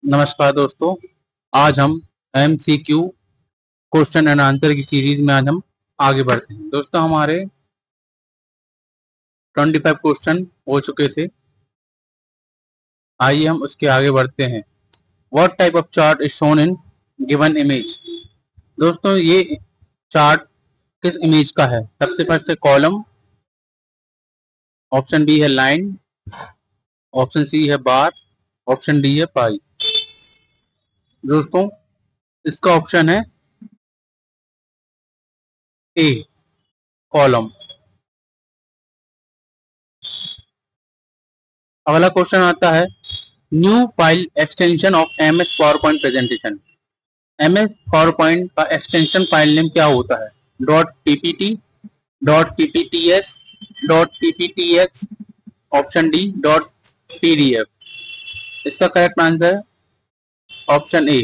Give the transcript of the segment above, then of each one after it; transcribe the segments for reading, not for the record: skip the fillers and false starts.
नमस्कार दोस्तों। आज हम MCQ क्वेश्चन एंड आंसर की सीरीज में आज हम आगे बढ़ते हैं। दोस्तों हमारे 25 क्वेश्चन हो चुके थे। आइए हम उसके आगे बढ़ते हैं। What type of chart is shown in given image. दोस्तों ये चार्ट किस इमेज का है? सबसे फर्स्ट है कॉलम, ऑप्शन बी है लाइन, ऑप्शन सी है बार, ऑप्शन डी है पाई। दोस्तों इसका ऑप्शन है ए, कॉलम। अगला क्वेश्चन आता है new file extension of MS PowerPoint presentation. MS PowerPoint का एक्सटेंशन फाइल नेम क्या होता है? Dot PPT, dot PPTS, dot PPTX, option D dot PDF. इसका करेक्ट आंसर है ऑप्शन ए।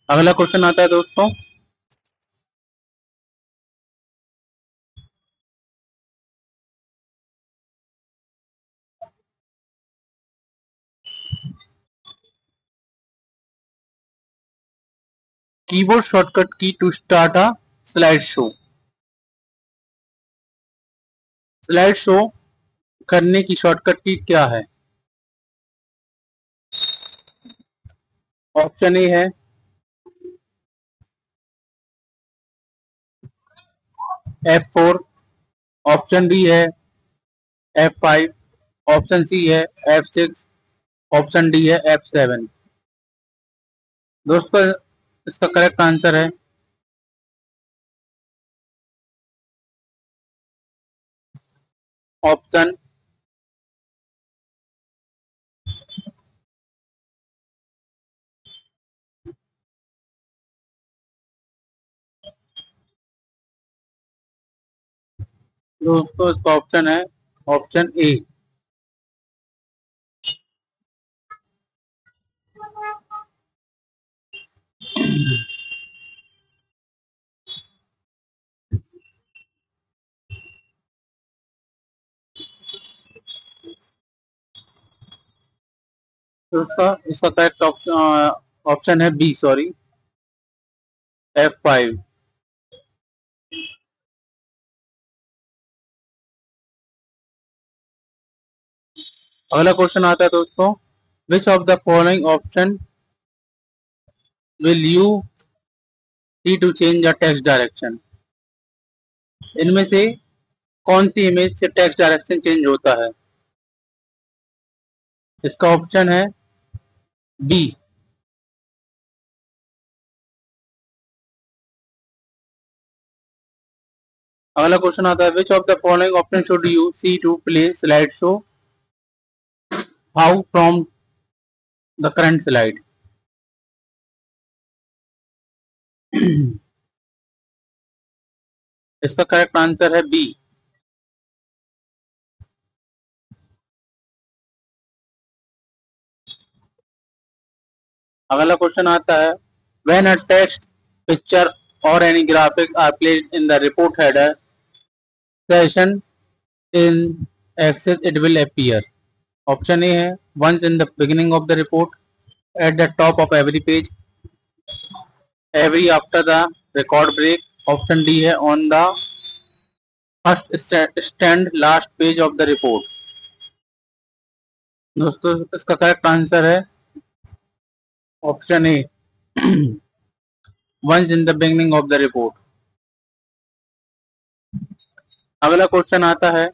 अगला क्वेश्चन आता है दोस्तों keyboard shortcut key to start a slide show. Slide show करने की शॉर्टकट की क्या है? ऑप्शन ए है F4, ऑप्शन बी है F5, ऑप्शन सी है F6, ऑप्शन डी है F7। दोस्तों इसका करेक्ट आंसर है ऑप्शन दोस्तों इसका ऑप्शन है ऑप्शन ए। दोस्तों इसका करेक्ट ऑप्शन है बी, सॉरी, F5। अगला क्वेश्चन आता है दोस्तों which of the following option will you see to change the text direction. इनमें से कौन सी इमेज से टेक्स्ट डायरेक्शन चेंज होता है? इसका ऑप्शन है बी। अगला क्वेश्चन आता है which of the following option should you see to play slide show how from the current slide. इसका करेक्ट आंसर है बी। अगला क्वेश्चन आता है व्हेन अ टेक्स्ट, पिक्चर और any graphic are placed in the report header session in Access it will appear. Option A है once in the beginning of the report, at the top of every page, every after the record break, option D है on the first stand last page of the report. दोस्तों इसका correct answer है option A once in the beginning of the report. अगला question आता है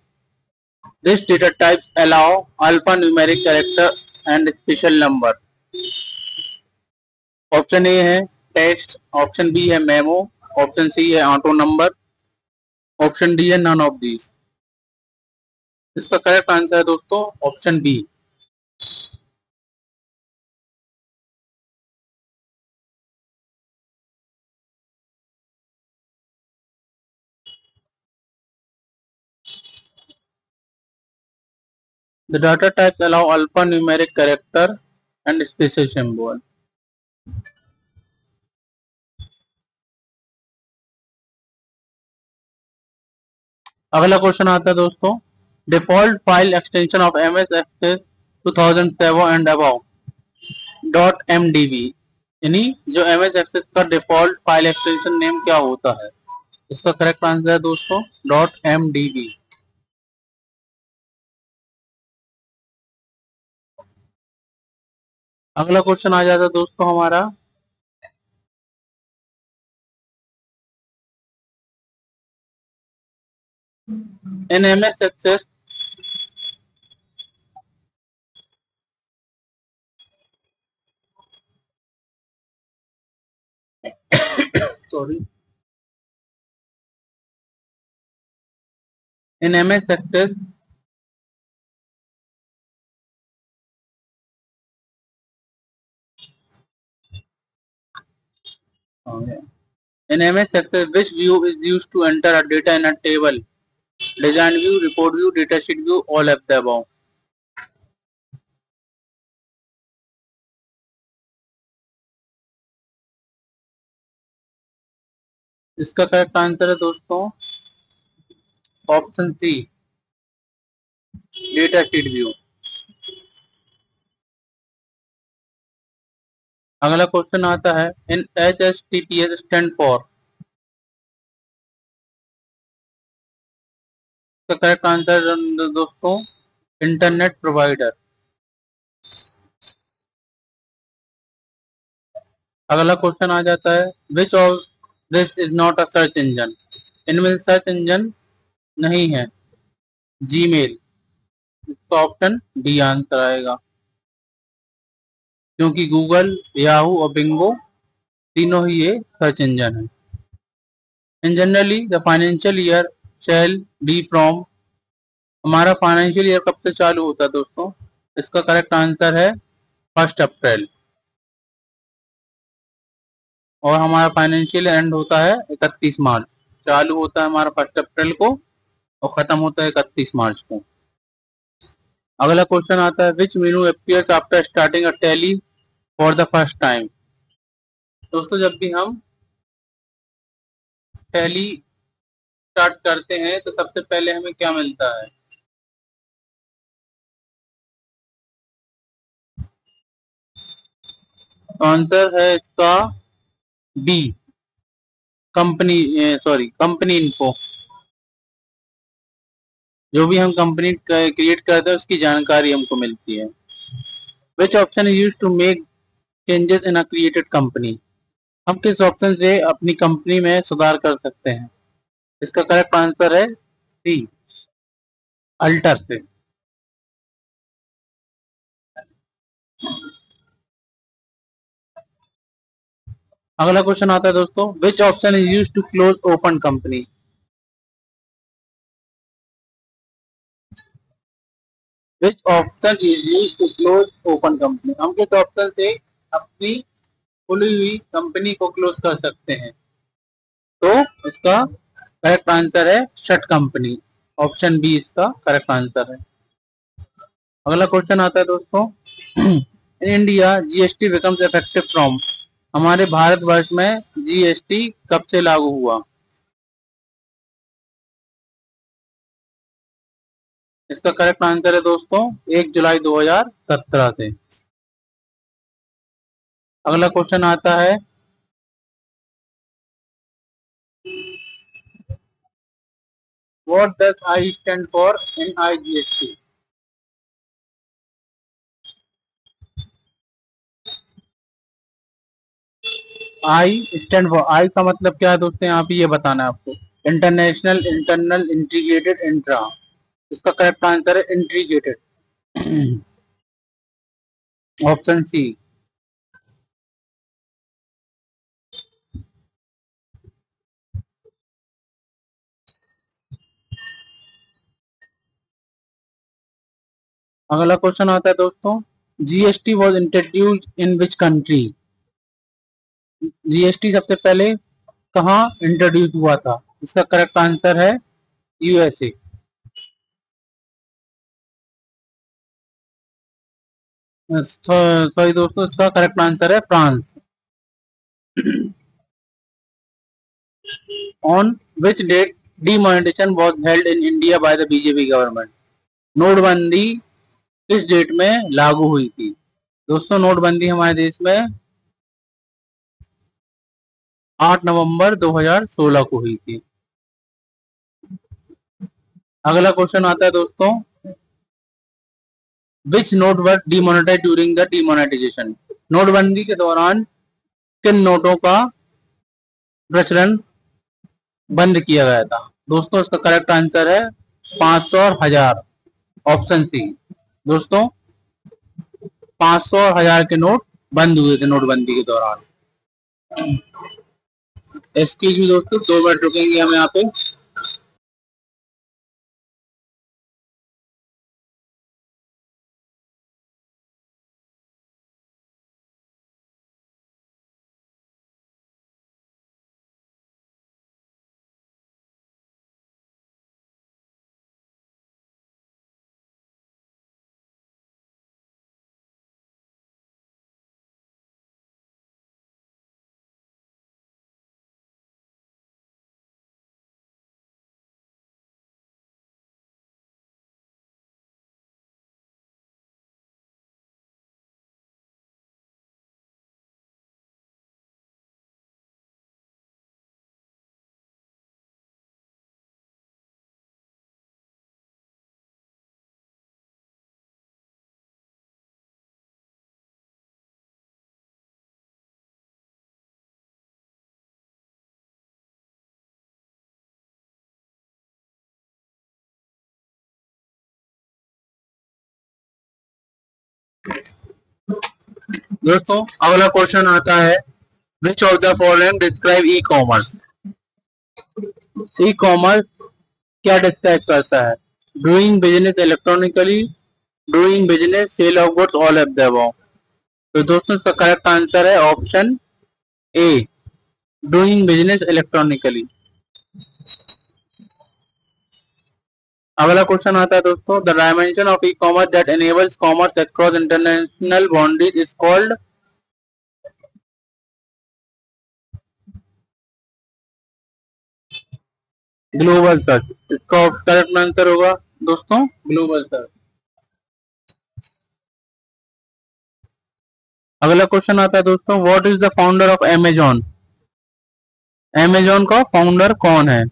this data type allow alpha numeric character and special number. Option A है text, option B है memo, option C है auto number, option D है none of these. इसका correct answer है दोस्तों option B. The data types allow alphanumeric character and special symbol. अगला question आता है दोस्तों, default file extension of M S Access 2007 and above dot M D B, यानी जो एम एस एक्सेस का डिफॉल्ट फाइल एक्सटेंशन नेम क्या होता है? इसका करेक्ट आंसर है दोस्तों डॉट एम डी बी। अगला क्वेश्चन आ जाता है दोस्तों हमारा, in M S Access sorry, in M S Access in MS Access, which view is used to enter a data in a table? Design view, report view, datasheet view, all of the above. इसका correct answer है दोस्तों option C, data sheet view. अगला question आता है, in HTTPS stand for, इसका correct answer दोस्तों internet provider. अगला question आ जाता है, which of this is not a search engine, इनमें सर्च इंजन नहीं है? जीमेल, इसका ऑप्शन डी आंसर आएगा, क्योंकि गूगल, याहू और बिंगो तीनों ही ये सर्च इंजन है। इन generally the financial year shall be from, हमारा फाइनेंशियल ईयर कब से चालू होता है दोस्तों? इसका करेक्ट आंसर है 1 अप्रैल, और हमारा फाइनेंशियल एंड होता है 31 मार्च। चालू होता है हमारा 1 अप्रैल को और खत्म होता है 31 मार्च को। अगला क्वेश्चन आता है, which menu appears after starting a Tally for the first time. दोस्तों जब भी हम टैली स्टार्ट करते हैं तो सबसे पहले हमें क्या मिलता है? आंसर है इसका B, company, sorry company info. जो भी हम कंपनी क्रिएट करते हैं उसकी जानकारी हमको मिलती है। Which option is used to make changes in a created company, हम किस ऑप्शन से अपनी कंपनी में सुधार कर सकते हैं? इसका करेक्ट आंसर है सी, अल्टर से। अगला क्वेश्चन आता है दोस्तों, which option is used to close open company, which option is used to close open company, हम किस ऑप्शन से अपनी खुली हुई कंपनी को क्लोज कर सकते हैं? तो इसका करेक्ट आंसर है शट कंपनी, ऑप्शन बी इसका करेक्ट आंसर है। अगला क्वेश्चन आता है दोस्तों, in India GST becomes effective from, हमारे भारतवर्ष में जीएसटी कब से लागू हुआ? इसका करेक्ट आंसर है दोस्तों 1 जुलाई 2017 से। अगला क्वेश्चन आता है, what does I stand for in IGST? I stand for, I का मतलब क्या है दोस्तों, यहाँ पे ये बताना है आपको, इंटरनेशनल, इंटरनल, इंटीग्रेटेड, इंट्रा। इसका करेक्ट आंसर है इंटीग्रेटेड, ऑप्शन सी। अगला क्वेश्चन आता है दोस्तों, GST was introduced in which country, GST सबसे पहले कहाँ इंट्रोड्यूस हुआ था? इसका करेक्ट आंसर है यूएसए। सॉरी दोस्तों, इसका करेक्ट आंसर है France. On which date demonetization was held in India by the BJP government? नोटबंदी किस डेट में लागू हुई थी? दोस्तों नोटबंदी हमारे देश में 8 नवंबर 2016 को हुई थी। अगला क्वेश्चन आता है दोस्तों, which note were demonetise during the demonetisation? नोटबंदी के दौरान किन नोटों का प्रचलन बंद किया गया था? दोस्तों इसका करेक्ट आंसर है 500 और 1000, ऑप्शन सी। दोस्तों 500 और 1000 के नोट बंद हुए थे नोटबंदी के दौरान। एक्सक्यूज मी दोस्तों, 2 मिनट रुकेंगे हम यहाँ पे। दोस्तों अगला क्वेश्चन आता है, which of the following describe e commerce? E commerce क्या डिस्क्राइब करता है? Doing business electronically, doing business, sale of goods, all of the above. तो दोस्तों इसका करेक्ट आंसर है option A, doing business electronically. अगला क्वेश्चन आता है दोस्तों, the dimension of e commerce that enables commerce across international boundaries is called? Global search. इसका correct answer होगा दोस्तों ग्लोबल सर्च। अगला क्वेश्चन आता है दोस्तों, what is the founder of Amazon? Amazon का फाउंडर कौन है?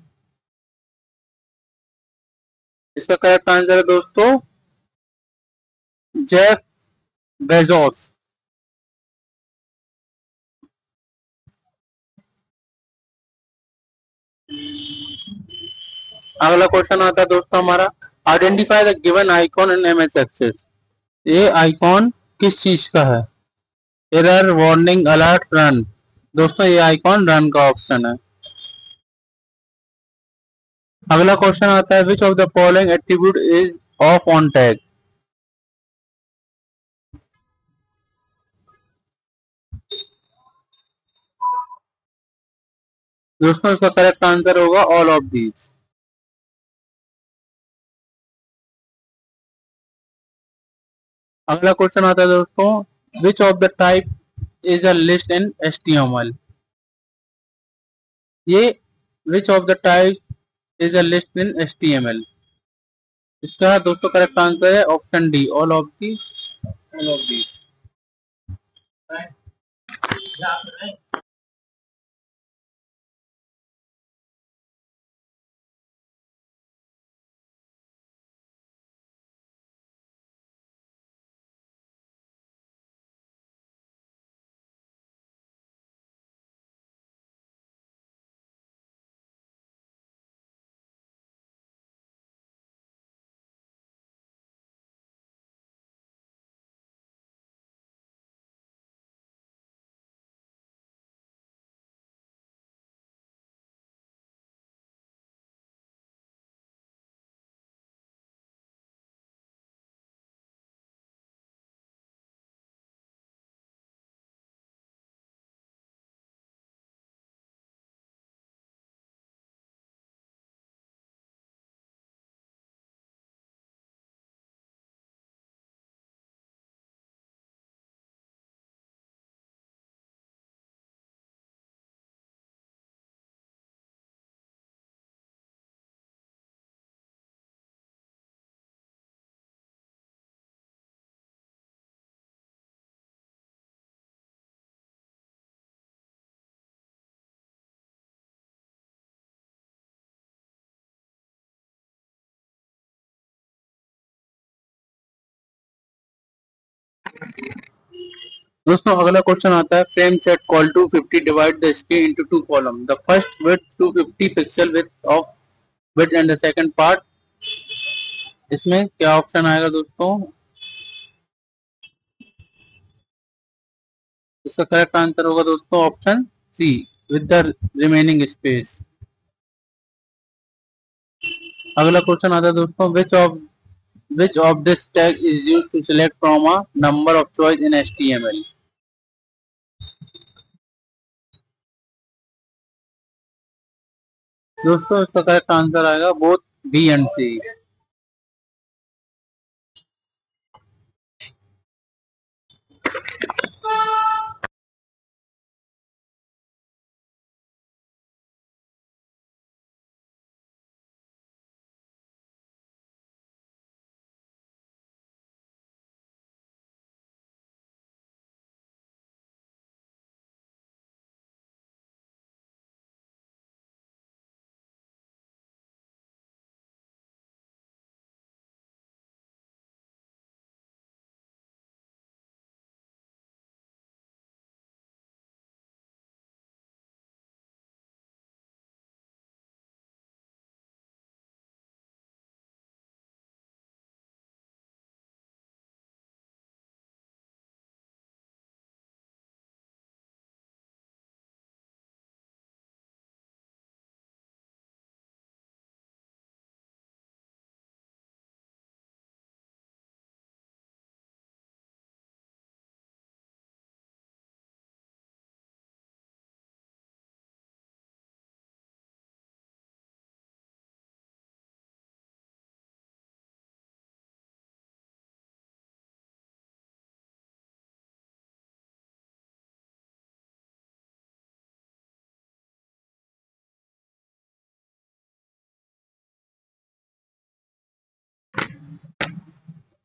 इसका करेक्ट आंसर है दोस्तों जेफ बेजोस। अगला क्वेश्चन आता है दोस्तों हमारा, identify the given icon in MS Access. ये आइकॉन किस चीज का है? Error, warning, alert, run. दोस्तों ये आइकॉन रन का ऑप्शन है। अगला क्वेश्चन आता है, which of the following attribute is of on tag? दोस्तों इसका करेक्ट आंसर होगा ऑल ऑफ दीज। अगला क्वेश्चन आता है दोस्तों, which of the type is a list in HTML? ये विच of the type is a list in HTML? इसका दोस्तों करेक्ट आंसर है option D, all of the, all of the. दोस्तों अगला क्वेश्चन आता है frame set call 250 divide the screen into two column the first width 250 pixel width of width and the second part. इसमें क्या option आएगा दोस्तों? इसका करेक्ट आंसर होगा दोस्तों option C with the remaining space. अगला क्वेश्चन आता है दोस्तों which of this tag is used to select from a number of choice in HTML। दोस्तों इसका करेक्ट आंसर आएगा बोथ बी एंड सी।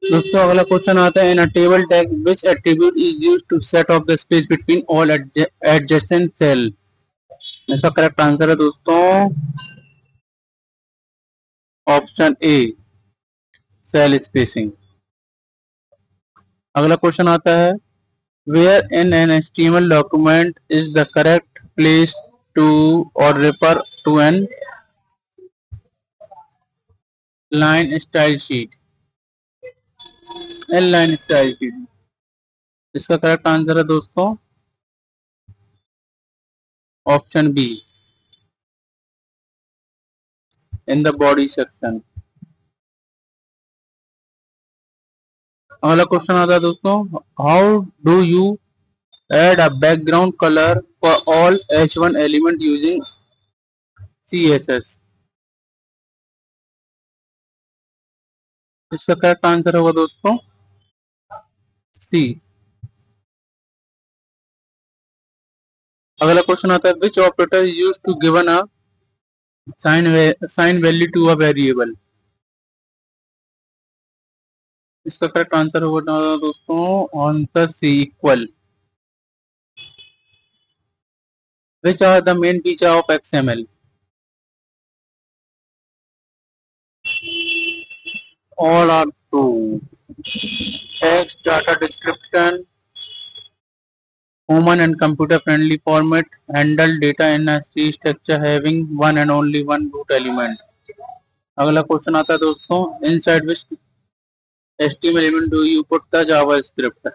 दोस्तों अगला क्वेश्चन आता है in a table tag which attribute is used to set off the space between all adjacent cell. इसका correct answer है दोस्तों ऑप्शन ए सेल स्पेसिंग। अगला क्वेश्चन आता है where in an HTML document is the correct place to or refer to inline style sheet. Inline style sheet. इसका correct answer है दोस्तों option B in the body section. अगला question आता है दोस्तों how do you add a background colour for all H1 element using CSS। इसका correct answer होगा दोस्तों सी। अगला क्वेश्चन आता है which operator is used to given assign value to a variable. इसका करेक्ट आंसर होगा दोस्तों answer C equal. Which are the main feature of XML। All are true. Text data description human and computer friendly format handle data in a tree structure having one and only one root element। अगला question आता है दोस्तों inside which HTML element do you put the JavaScript।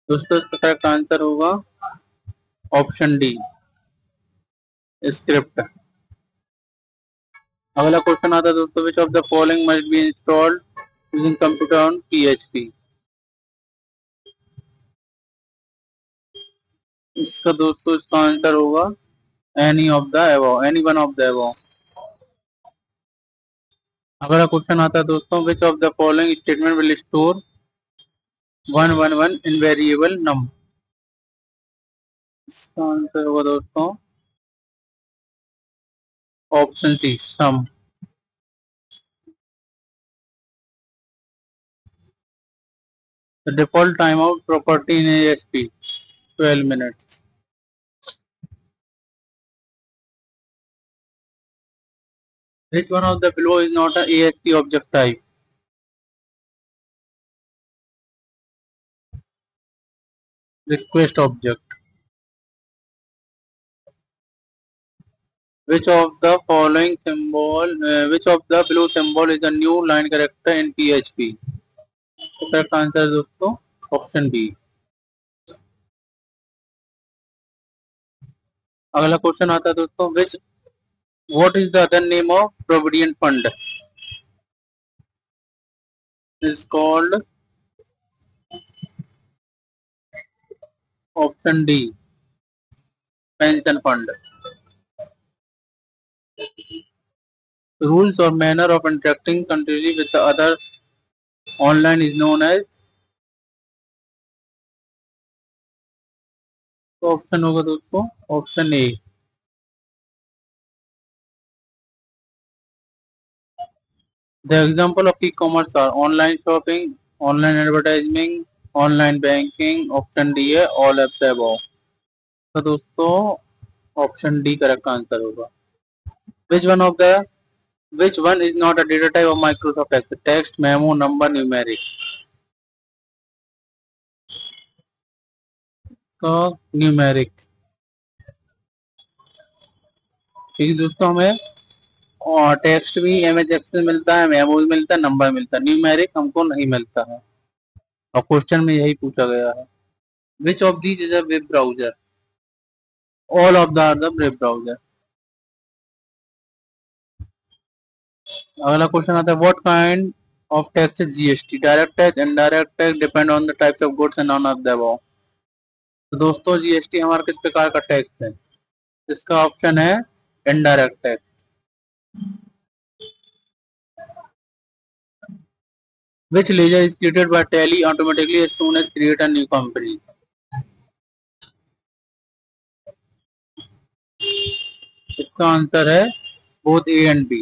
दोस्तों इसका correct answer होगा option D script. अगला question आता है दोस्तों which of the following must be installed using computer on PHP। इसका दोस्तों इसका आंसर होगा any of the above any one of the above. अगला क्वेश्चन आता है दोस्तों which of the following statement will store 111 in variable num। इसका answer होगा दोस्तों option C sum. The default timeout property in ASP 12 minutes। Which one of the below is not an ASP object type। request object. Which of the following symbol, which of the blue symbol is a new line character in PHP? तो correct answer दोस्तों option B. अगला question आता है दोस्तों, which what is the other name of provident fund? Is called option D pension fund. Rules और manner of interacting continuously with the other online is known as, तो option होगा दोस्तों option A. The example of e-commerce are online shopping, online advertising, online banking, option D है all of the above। तो दोस्तों option D correct answer होगा। Which one is not a data type of Microsoft Excel? Text, memo, number, numeric। तो numeric. ठीक है दोस्तों, हमें और टेक्स्ट भी एमएस एक्सेल मिलता है, मेमो भी मिलता है, नंबर मिलता है, न्यूमेरिक हमको नहीं मिलता है और क्वेश्चन में यही पूछा गया है। Which of these is a web browser? All of the web browser. अगला क्वेश्चन आता है, what kind of tax is GST? Direct tax, indirect tax, depend on the types of goods and none of the above. तो दोस्तों GST हमारा किस प्रकार का tax है? इसका ऑप्शन है indirect tax. Which ledger is created by Tally automatically as soon as create a new company? इसका आंसर है both A and B।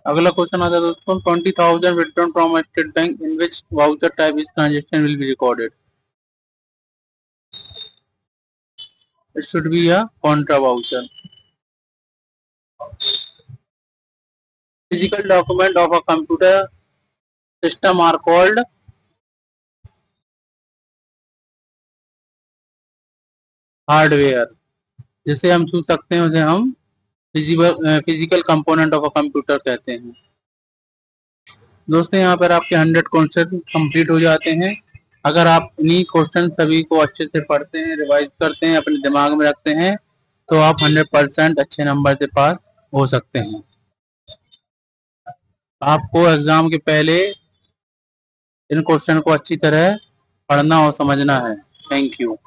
अगला क्वेश्चन आता है दोस्तों, 20,000 withdrawn from a state bank, in which voucher type is transaction will be recorded? It should be a contra voucher। Physical document of a computer system are called hardware. जिसे हम छू सकते हैं उसे हम physical component of a computer कहते हैं। दोस्तों यहाँ पर आपके 100 क्वेश्चन कंप्लीट हो जाते हैं। अगर आप इन्हीं क्वेश्चन सभी को अच्छे से पढ़ते हैं, रिवाइज करते हैं, अपने दिमाग में रखते हैं, तो आप 100% अच्छे नंबर से पास हो सकते हैं। आपको एग्जाम के पहले इन क्वेश्चन को अच्छी तरह पढ़ना और समझना है। Thank you.